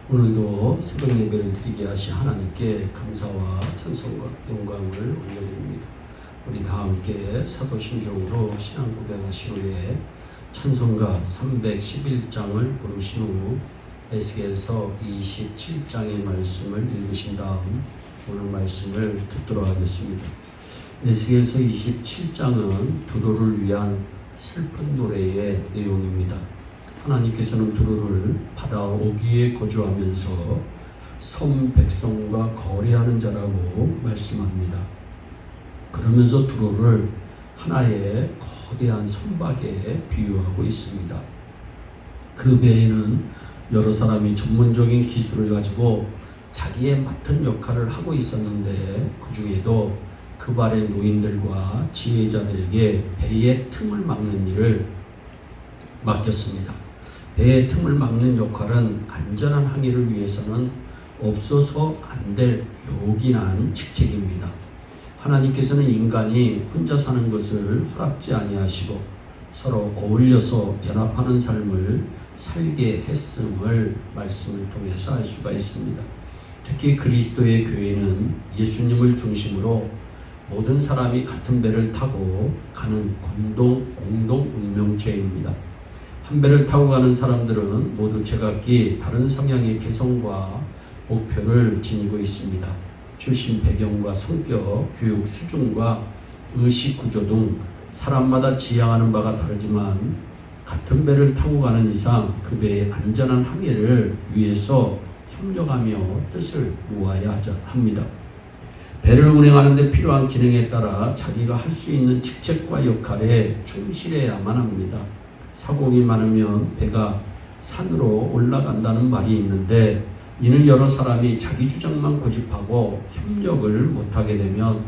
오늘도 새벽 예배를 드리게 하신 하나님께 감사와 찬송과 영광을 올려드립니다. 우리 다 함께 사도신경으로 신앙 고백하신 후에 찬송가 311장을 부르신 후 에스겔서 27장의 말씀을 읽으신 다음 오늘 말씀을 듣도록 하겠습니다. 에스겔서 27장은 두로를 위한 슬픈 노래의 내용입니다. 하나님께서는 두로를 바다 오기에 거주하면서 섬 백성과 거래하는 자라고 말씀합니다. 그러면서 두로를 하나의 거대한 선박에 비유하고 있습니다. 그 배에는 여러 사람이 전문적인 기술을 가지고 자기의 맡은 역할을 하고 있었는데 그 중에도 그 발의 노인들과 지혜자들에게 배의 틈을 막는 일을 맡겼습니다. 배의 틈을 막는 역할은 안전한 항해를 위해서는 없어서 안 될 요긴한 직책입니다. 하나님께서는 인간이 혼자 사는 것을 허락지 아니하시고 서로 어울려서 연합하는 삶을 살게 했음을 말씀을 통해서 알 수가 있습니다. 특히 그리스도의 교회는 예수님을 중심으로 모든 사람이 같은 배를 타고 가는 공동 운명체입니다. 한 배를 타고 가는 사람들은 모두 제각기 다른 성향의 개성과 목표를 지니고 있습니다. 출신 배경과 성격, 교육 수준과 의식 구조 등 사람마다 지향하는 바가 다르지만 같은 배를 타고 가는 이상 그 배의 안전한 항해를 위해서 협력하며 뜻을 모아야 합니다. 배를 운행하는 데 필요한 기능에 따라 자기가 할 수 있는 직책과 역할에 충실해야만 합니다. 사공이 많으면 배가 산으로 올라간다는 말이 있는데 이는 여러 사람이 자기 주장만 고집하고 협력을 못하게 되면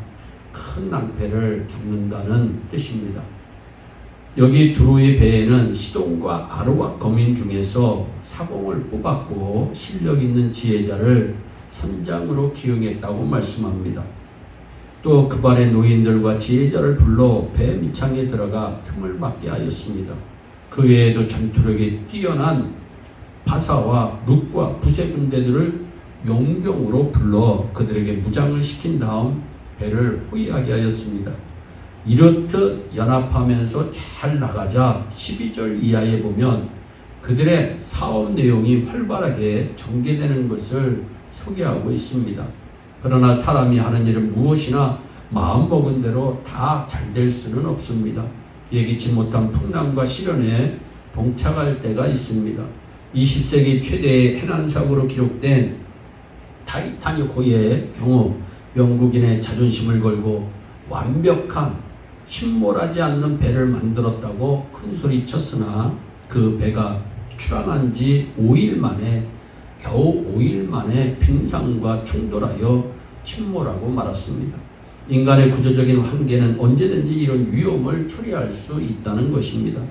큰 낭패를 겪는다는 뜻입니다. 여기 두로의 배에는 시돈과 아르와 거민 중에서 사공을 뽑았고 실력 있는 지혜자를 선장으로 기용했다고 말씀합니다. 또 그 발의 노인들과 지혜자를 불러 배 밑창에 들어가 틈을 막게 하였습니다. 그 외에도 전투력이 뛰어난 바사와 룻과 부세 군대들을 용병으로 불러 그들에게 무장을 시킨 다음 배를 호위하게 하였습니다. 이렇듯 연합하면서 잘 나가자 12절 이하에 보면 그들의 사업 내용이 활발하게 전개되는 것을 소개하고 있습니다. 그러나 사람이 하는 일은 무엇이나 마음먹은 대로 다 잘 될 수는 없습니다. 예기치 못한 풍랑과 시련에 봉착할 때가 있습니다. 20세기 최대의 해난사고로 기록된 타이타닉 호의 경우 영국인의 자존심을 걸고 완벽한 침몰하지 않는 배를 만들었다고 큰소리 쳤으나 그 배가 출항한 지 5일 만에 겨우 5일 만에 빙상과 충돌하여 침몰하고 말았습니다. 인간의 구조적인 한계는 언제든지 이런 위험을 초래할 수 있다는 것입니다.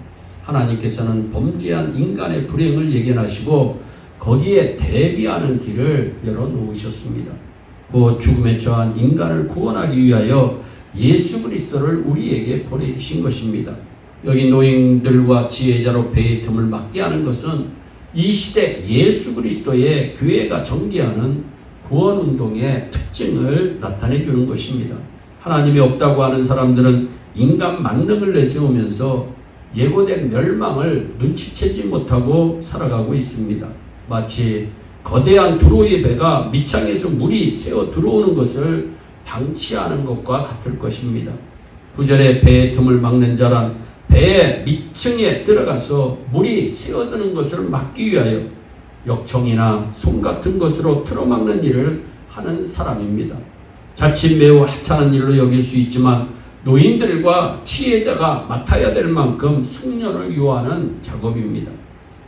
하나님께서는 범죄한 인간의 불행을 예견하시고 거기에 대비하는 길을 열어놓으셨습니다. 그 죽음에 처한 인간을 구원하기 위하여 예수 그리스도를 우리에게 보내주신 것입니다. 여기 노인들과 지혜자로 배의 틈을 막게 하는 것은 이 시대 예수 그리스도의 교회가 전개하는 구원운동의 특징을 나타내 주는 것입니다. 하나님이 없다고 하는 사람들은 인간 만능을 내세우면서 예고된 멸망을 눈치채지 못하고 살아가고 있습니다. 마치 거대한 두로의 배가 밑창에서 물이 새어 들어오는 것을 방치하는 것과 같을 것입니다. 9절에 배의 틈을 막는 자란 배의 밑층에 들어가서 물이 새어드는 것을 막기 위하여 역청이나 솜 같은 것으로 틀어막는 일을 하는 사람입니다. 자칫 매우 하찮은 일로 여길 수 있지만 노인들과 지혜자가 맡아야 될 만큼 숙련을 요하는 작업입니다.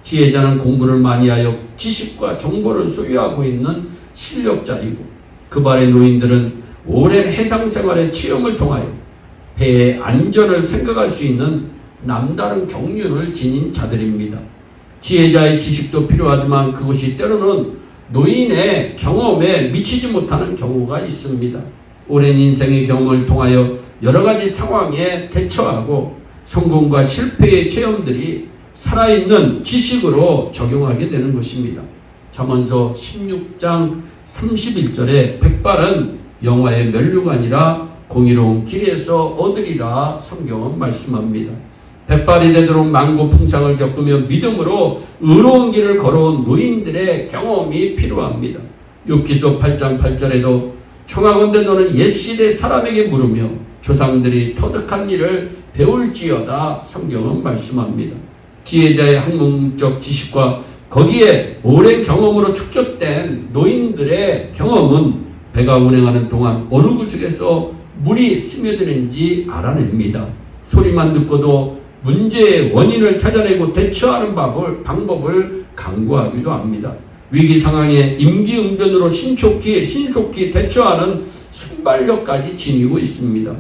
지혜자는 공부를 많이 하여 지식과 정보를 소유하고 있는 실력자이고 그 발의 노인들은 오랜 해상 생활의 체험을 통하여 배의 안전을 생각할 수 있는 남다른 경륜을 지닌 자들입니다. 지혜자의 지식도 필요하지만 그것이 때로는 노인의 경험에 미치지 못하는 경우가 있습니다. 오랜 인생의 경험을 통하여 여러 가지 상황에 대처하고 성공과 실패의 체험들이 살아있는 지식으로 적용하게 되는 것입니다. 잠언서 16장 31절에 백발은 영화의 면류가 아니라 공의로운 길에서 얻으리라 성경은 말씀합니다. 백발이 되도록 만고 풍상을 겪으며 믿음으로 의로운 길을 걸어온 노인들의 경험이 필요합니다. 욥기서 8장 8절에도 청하건대 너는 옛시대 사람에게 물으며 조상들이 터득한 일을 배울지어다 성경은 말씀합니다. 지혜자의 학문적 지식과 거기에 오랜 경험으로 축적된 노인들의 경험은 배가 운행하는 동안 어느 구석에서 물이 스며드는지 알아냅니다. 소리만 듣고도 문제의 원인을 찾아내고 대처하는 방법을 강구하기도 합니다. 위기 상황에 임기응변으로 신속히 대처하는 순발력까지 지니고 있습니다.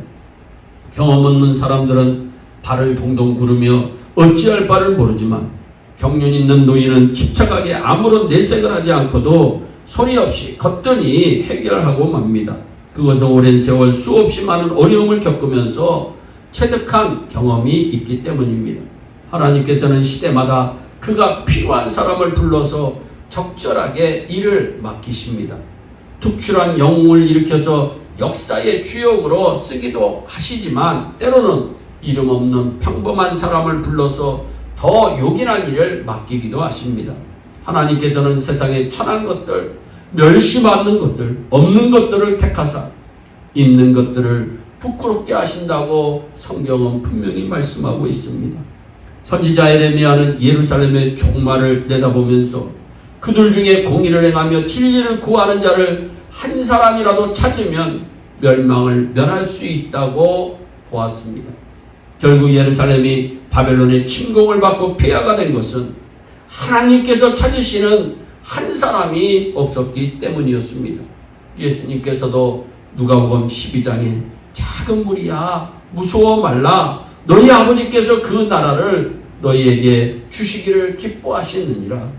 경험 없는 사람들은 발을 동동 구르며 어찌할 바를 모르지만 경륜 있는 노인은 침착하게 아무런 내색을 하지 않고도 소리 없이 거뜬히 해결하고 맙니다. 그것은 오랜 세월 수없이 많은 어려움을 겪으면서 체득한 경험이 있기 때문입니다. 하나님께서는 시대마다 그가 필요한 사람을 불러서 적절하게 일을 맡기십니다. 특출한 영웅을 일으켜서 역사의 주역으로 쓰기도 하시지만 때로는 이름 없는 평범한 사람을 불러서 더 요긴한 일을 맡기기도 하십니다. 하나님께서는 세상에 천한 것들, 멸시받는 것들, 없는 것들을 택하사 있는 것들을 부끄럽게 하신다고 성경은 분명히 말씀하고 있습니다. 선지자 에레미야는 예루살렘의 종말을 내다보면서 그들 중에 공의를 행하며 진리를 구하는 자를 한 사람이라도 찾으면 멸망을 면할 수 있다고 보았습니다. 결국 예루살렘이 바벨론의 침공을 받고 폐하가 된 것은 하나님께서 찾으시는 한 사람이 없었기 때문이었습니다. 예수님께서도 누가복음 12장에 작은 무리야 무서워 말라 너희 아버지께서 그 나라를 너희에게 주시기를 기뻐하시느니라.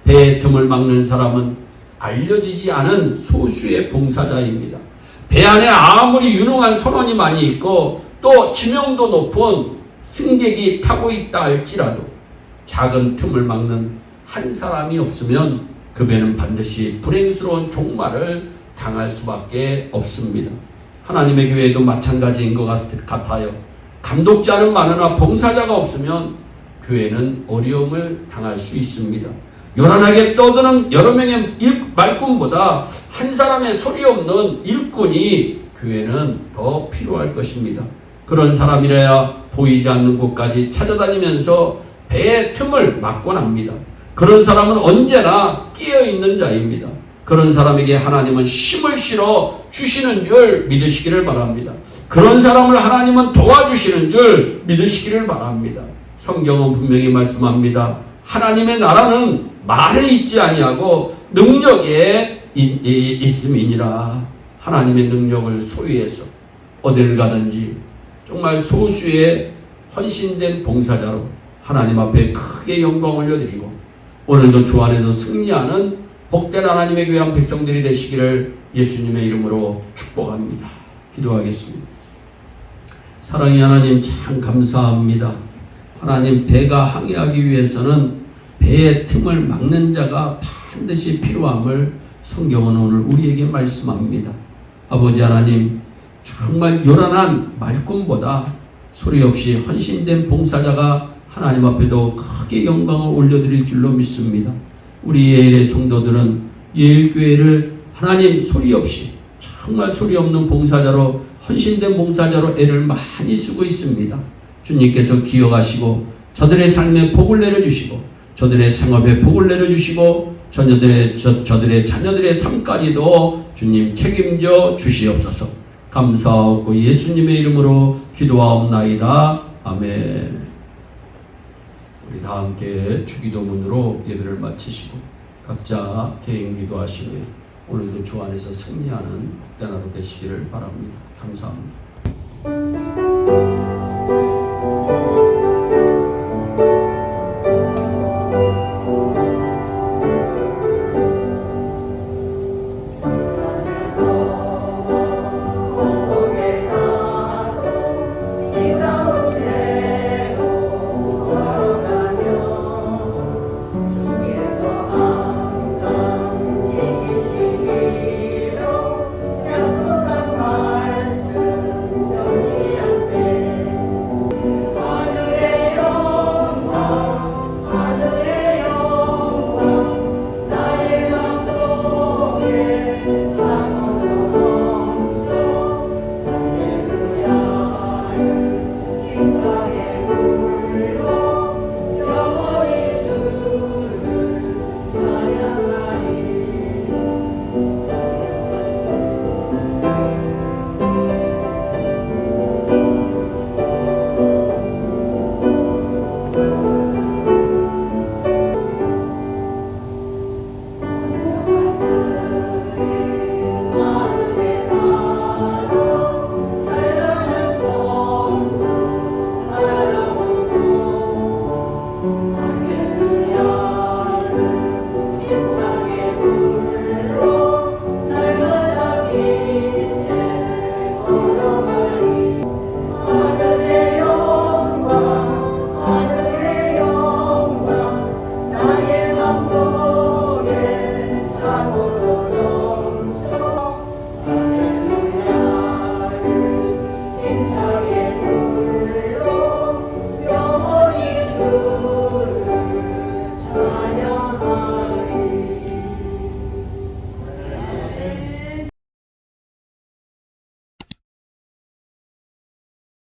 배의 틈을 막는 사람은 알려지지 않은 소수의 봉사자입니다. 배 안에 아무리 유능한 선원이 많이 있고 또 지명도 높은 승객이 타고 있다 할지라도 작은 틈을 막는 한 사람이 없으면 그 배는 반드시 불행스러운 종말을 당할 수밖에 없습니다. 하나님의 교회도 마찬가지인 것 같아요. 감독자는 많으나 봉사자가 없으면 교회는 어려움을 당할 수 있습니다. 요란하게 떠드는 여러 명의 말꾼보다 한 사람의 소리 없는 일꾼이 교회는 더 필요할 것입니다. 그런 사람이라야 보이지 않는 곳까지 찾아다니면서 배의 틈을 막곤 합니다. 그런 사람은 언제나 끼어있는 자입니다. 그런 사람에게 하나님은 힘을 실어 주시는 줄 믿으시기를 바랍니다. 그런 사람을 하나님은 도와주시는 줄 믿으시기를 바랍니다. 성경은 분명히 말씀합니다. 하나님의 나라는 말에 있지 아니하고 능력에 있음이니라. 하나님의 능력을 소유해서 어딜 가든지 정말 소수의 헌신된 봉사자로 하나님 앞에 크게 영광 올려드리고 오늘도 주 안에서 승리하는 복된 하나님의 귀한 백성들이 되시기를 예수님의 이름으로 축복합니다. 기도하겠습니다. 사랑의 하나님 참 감사합니다. 하나님 배가 항해하기 위해서는 배의 틈을 막는 자가 반드시 필요함을 성경은 오늘 우리에게 말씀합니다. 아버지 하나님 정말 요란한 말꾼보다 소리 없이 헌신된 봉사자가 하나님 앞에도 크게 영광을 올려드릴 줄로 믿습니다. 우리 예일의 성도들은 예일교회를 하나님 소리 없이 정말 소리 없는 봉사자로 헌신된 봉사자로 애를 많이 쓰고 있습니다. 주님께서 기억하시고 저들의 삶에 복을 내려주시고 저들의 생업에 복을 내려주시고 저들의 자녀들의 삶까지도 주님 책임져 주시옵소서. 감사하고 예수님의 이름으로 기도하옵나이다. 아멘. 우리 다 함께 주기도문으로 예배를 마치시고 각자 개인 기도하시며 오늘도 주 안에서 승리하는 복된 하루 되시기를 바랍니다. 감사합니다.